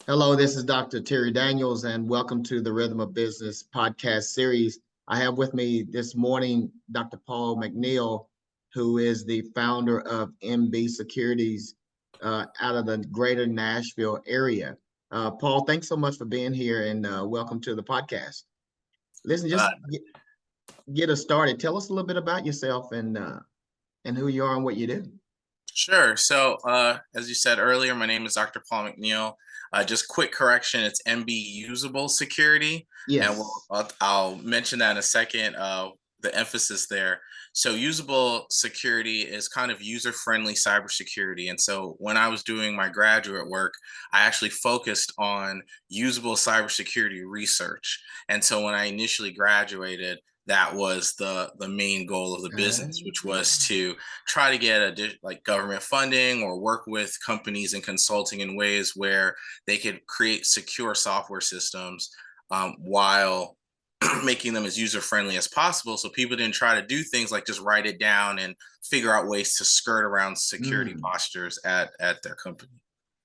Hello, this is Dr. Terry Daniels, and welcome to the Rhythm of Business podcast series. I have with me this morning Dr. Paul McNeil, who is the founder of MB Securities out of the greater Nashville area. Paul, thanks so much for being here and welcome to the podcast. Listen, Uh, get us started. Tell us a little bit about yourself and who you are and what you do. sure. So, as you said earlier, my name is Dr. Paul McNeil. Just quick correction, it's MB Usable Security. And Yes. I'll mention that in a second, the emphasis there. So, usable security is kind of user-friendly cybersecurity. And so, when I was doing my graduate work, I actually focused on usable cybersecurity research. And so, when I initially graduated, that was the main goal of the business, which was to try to get like government funding or work with companies and consulting in ways where they could create secure software systems while making them as user friendly as possible, so people didn't try to do things like just write it down and figure out ways to skirt around security Mm. postures at their company.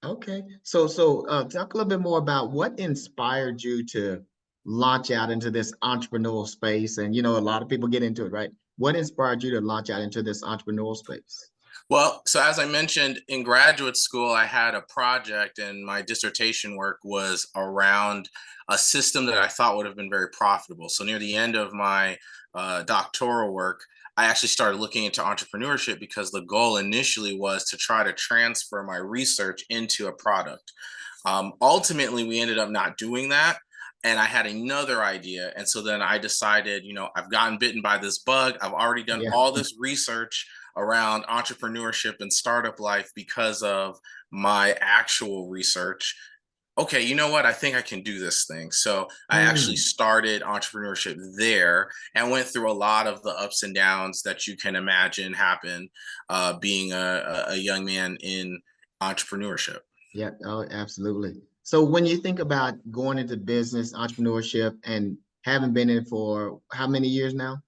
Okay. So talk a little bit more about what inspired you to launch out into this entrepreneurial space. And a lot of people get into it, right? What inspired you to launch out into this entrepreneurial space? Well, so as I mentioned, in graduate school, I had a project, and my dissertation work was around a system that I thought would have been very profitable. So near the end of my doctoral work, I actually started looking into entrepreneurship because the goal initially was to try to transfer my research into a product. Ultimately, we ended up not doing that. And I had another idea. And so then I decided, I've gotten bitten by this bug. I've already done Yeah. all this research around entrepreneurship and startup life because of my actual research. Okay, you know what? I think I can do this thing. So I actually Mm. started entrepreneurship there and went through a lot of the ups and downs that you can imagine happen being a young man in entrepreneurship. Yeah. Oh, absolutely. So when you think about going into business, entrepreneurship, and having been in it for how many years now?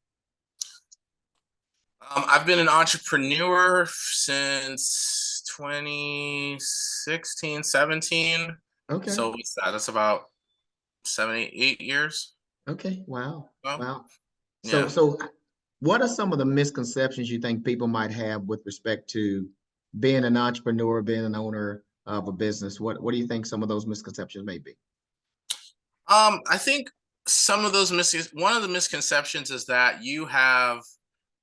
I've been an entrepreneur since 2016, 17. Okay. So what's that? That's about 7, 8 years. Okay. Wow. Well, Wow. So, yeah. so what are some of the misconceptions you think people might have with respect to being an entrepreneur, being an owner of a business? What do you think some of those misconceptions may be? I think some of those one of the misconceptions is that you have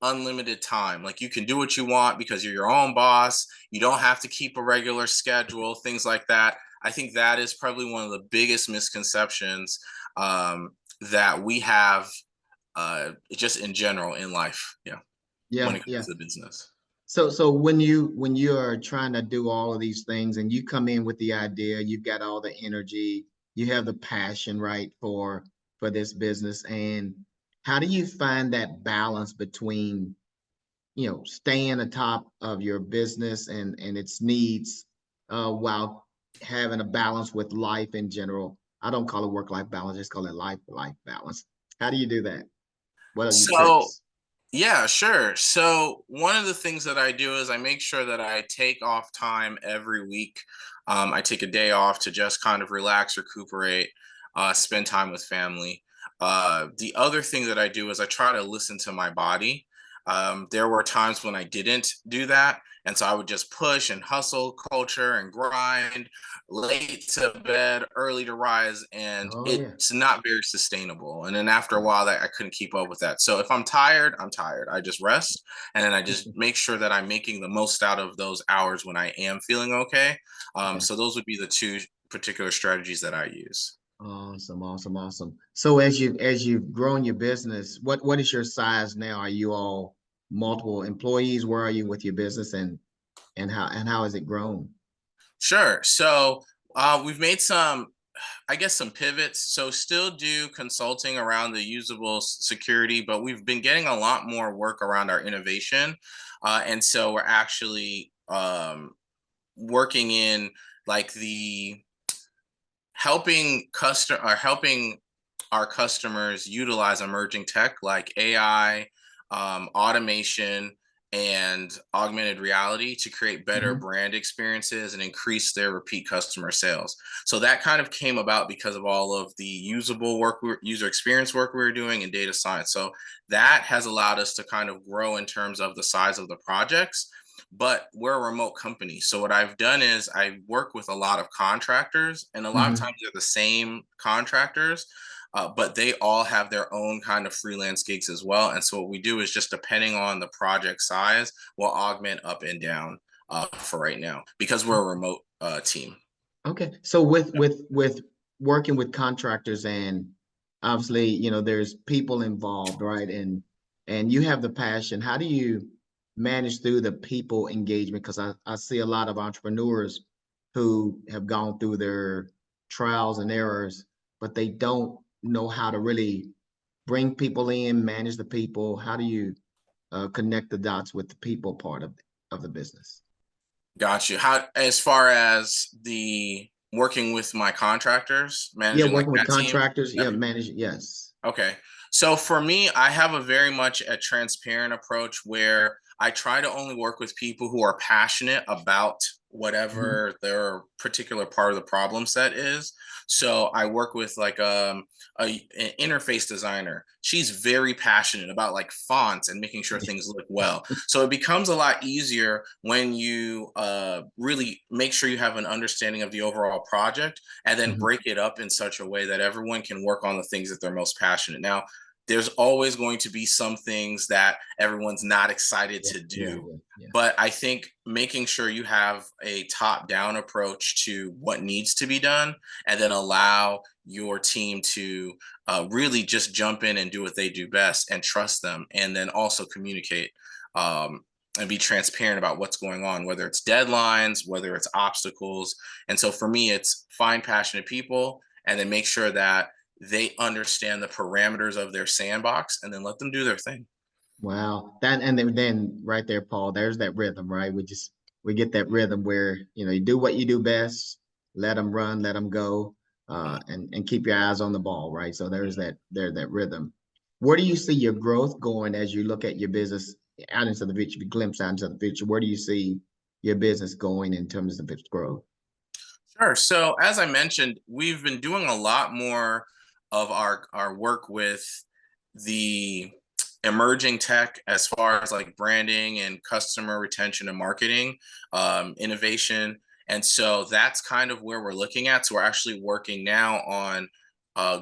unlimited time. Like you can do what you want because you're your own boss. You don't have to keep a regular schedule, things like that. I think that is probably one of the biggest misconceptions that we have just in general in life. Yeah, when Yeah, it yeah. comes to business. So when you are trying to do all of these things and you come in with the idea, you've got all the energy, you have the passion, right, for this business, and how do you find that balance between staying atop of your business and its needs while having a balance with life in general? I don't call it work-life balance, just call it life balance. How do you do that? What are your So tricks? yeah, sure. So one of the things that I do is I make sure that I take off time every week. I take a day off to just kind of relax, recuperate, spend time with family. The other thing that I do is I try to listen to my body. There were times when I didn't do that. And so I would just push and hustle culture and grind, late to bed, early to rise, and Oh yeah. it's not very sustainable. And then after a while, that I couldn't keep up with that. So if I'm tired, I'm tired. I just rest, and then I just make sure that I'm making the most out of those hours when I am feeling okay. Yeah. So those would be the two particular strategies that I use. Awesome, awesome, awesome. So as you've grown your business, what is your size now? Are you all multiple employees? Where are you with your business and how has it grown? Sure. So we've made some, I guess, some pivots. So still do consulting around the usable security, but we've been getting a lot more work around our innovation. And so we're actually working in like the helping our customers utilize emerging tech like AI, automation, and augmented reality to create better Mhm. brand experiences and increase their repeat customer sales. So that kind of came about because of all of the user experience work we were doing in data science. So that has allowed us to kind of grow in terms of the size of the projects. But we're a remote company. So what I've done is I work with a lot of contractors, and a lot of Mhm. times they're the same contractors, but they all have their own kind of freelance gigs as well. And so what we do is just depending on the project size, we'll augment up and down for right now because we're a remote team. Okay. So with working with contractors and obviously, there's people involved, right? And you have the passion. How do you manage through the people engagement? Because I see a lot of entrepreneurs who have gone through their trials and errors, but they don't know how to really bring people in, manage the people. How do you connect the dots with the people part of the business? Got you. How, as far as the working with my contractors, Yeah, managing like working with that team? contractors. Yeah, manage. Yes. Okay. So for me, I have a very much a transparent approach where I try to only work with people who are passionate about Mhm. whatever their particular part of the problem set is. So I work with like an interface designer. She's very passionate about like fonts and making sure things look well. So it becomes a lot easier when you really make sure you have an understanding of the overall project and then Mhm. break it up in such a way that everyone can work on the things that they're most passionate. Now, there's always going to be some things that everyone's not excited Yeah, to yeah, do. yeah, yeah. But I think making sure you have a top down approach to what needs to be done and then allow your team to really just jump in and do what they do best and trust them and then also communicate and be transparent about what's going on, whether it's deadlines, whether it's obstacles. And so for me, it's find passionate people and then make sure that they understand the parameters of their sandbox and then let them do their thing. Wow. That and then right there, Paul, there's that rhythm, right? We get that rhythm where, you do what you do best, let them run, let them go, and keep your eyes on the ball, right? So there's that rhythm. Where do you see your growth going as you look at your business out into the future, glimpse out into the future? Where do you see your business going in terms of its growth? Sure. So as I mentioned, we've been doing a lot more of our work with the emerging tech as far as like branding and customer retention and marketing, innovation. And so that's kind of where we're looking at. So we're actually working now on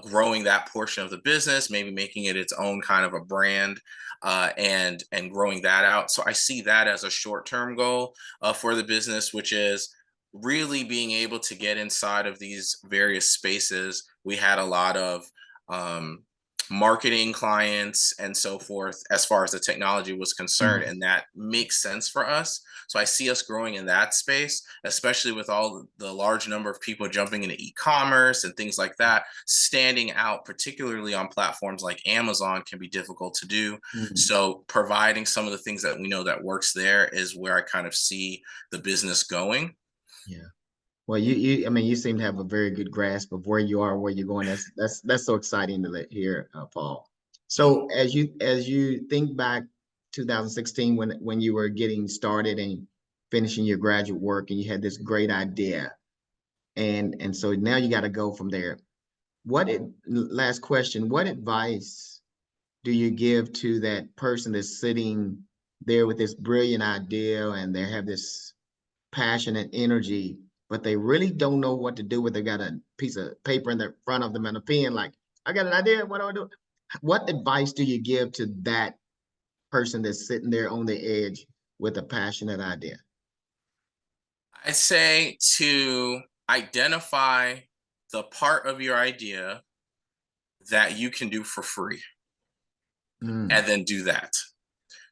growing that portion of the business, maybe making it its own kind of a brand, and growing that out. So I see that as a short term goal for the business, which is really being able to get inside of these various spaces. We had a lot of um, marketing clients and so forth as far as the technology was concerned, Mhm. and that makes sense for us. So I see us growing in that space, especially with all the large number of people jumping into e-commerce and things like that. Standing out, particularly on platforms like Amazon, can be difficult to do. Mhm. So providing some of the things that we know that works there is where I kind of see the business going. Yeah. Well, I mean, you seem to have a very good grasp of where you are, where you're going. That's so exciting to hear, Paul. So as you think back 2016 when you were getting started and finishing your graduate work and you had this great idea and so now you got to go from there. Last question, what advice do you give to that person that's sitting there with this brilliant idea and they have this passion and energy, but they really don't know what to do with. They got a piece of paper in the front of them and a pen, like, I got an idea. What do I do? What advice do you give to that person that's sitting there on the edge with a passionate idea? I'd say to identify the part of your idea that you can do for free and Mm, then do that.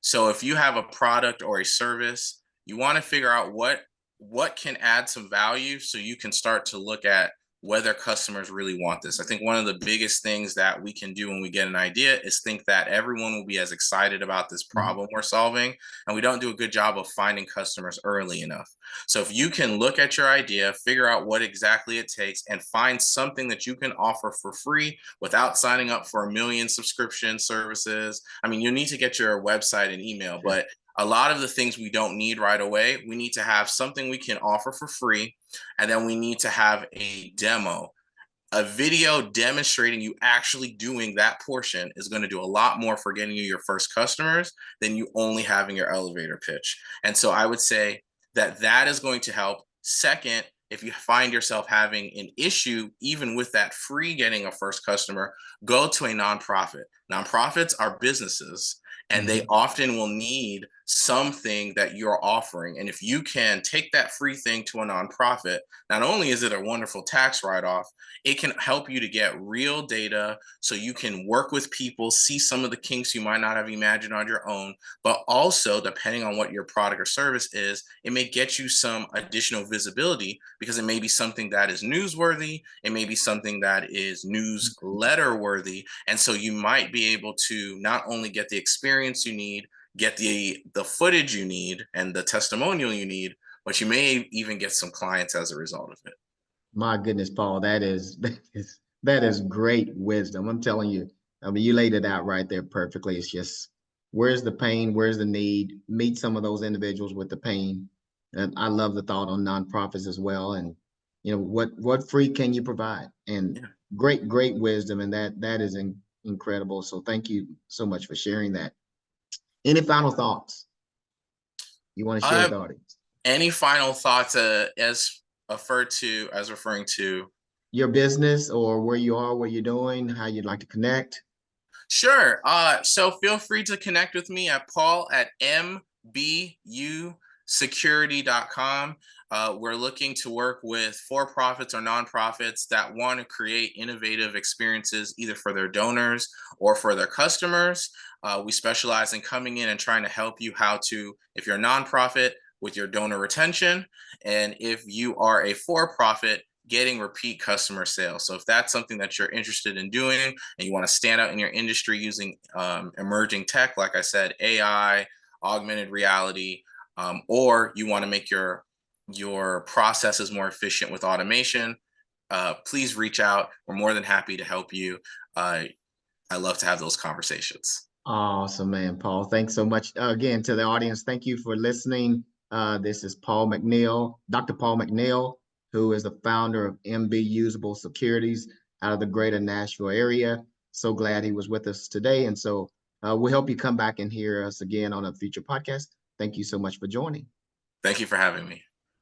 So if you have a product or a service, you want to figure out what can add some value so you can start to look at whether customers really want this. I think one of the biggest things that we can do when we get an idea is think that everyone will be as excited about this mm, problem we're solving, and we don't do a good job of finding customers early enough. So if you can look at your idea, figure out what exactly it takes, and find something that you can offer for free without signing up for a million subscription services. I mean, you need to get your website and email, sure. but a lot of the things we don't need right away. We need to have something we can offer for free, and then we need to have a demo. A video demonstrating you actually doing that portion is going to do a lot more for getting you your first customers than you only having your elevator pitch. And so I would say that that is going to help. Second, if you find yourself having an issue, even with that free getting a first customer, go to a nonprofit. Nonprofits are businesses, and they often will need something that you're offering. And if you can take that free thing to a nonprofit, not only is it a wonderful tax write-off, it can help you to get real data so you can work with people, see some of the kinks you might not have imagined on your own. But also, depending on what your product or service is, it may get you some additional visibility because it may be something that is newsworthy. It may be something that is newsletter worthy. And so you might be able to not only get the experience you need, get the footage you need and the testimonial you need, but you may even get some clients as a result of it. My goodness, Paul, that is great wisdom. I'm telling you. I mean, you laid it out right there perfectly. It's just, where's the pain? Where's the need? Meet some of those individuals with the pain. And I love the thought on nonprofits as well. And what free can you provide? And great wisdom, and that is incredible. So thank you so much for sharing that. Any final thoughts you want to share with the audience? Any final thoughts as referring to your business or where you are, what you're doing, how you'd like to connect? Sure. So feel free to connect with me at Paul at mbusecurity.com. We're looking to work with for-profits or nonprofits that want to create innovative experiences either for their donors or for their customers. We specialize in coming in and trying to help you if you're a nonprofit, with your donor retention, and if you are a for-profit, getting repeat customer sales. So if that's something that you're interested in doing and you want to stand out in your industry using emerging tech, like I said, AI, augmented reality, or you want to make your processes more efficient with automation, please reach out. We're more than happy to help you. I love to have those conversations. Awesome, man, Paul. Thanks so much again to the audience. Thank you for listening. This is Paul McNeil, Dr. Paul McNeil, who is the founder of MB Usable Securities out of the greater Nashville area. So glad he was with us today. And so we hope you come back and hear us again on a future podcast. Thank you so much for joining. Thank you for having me.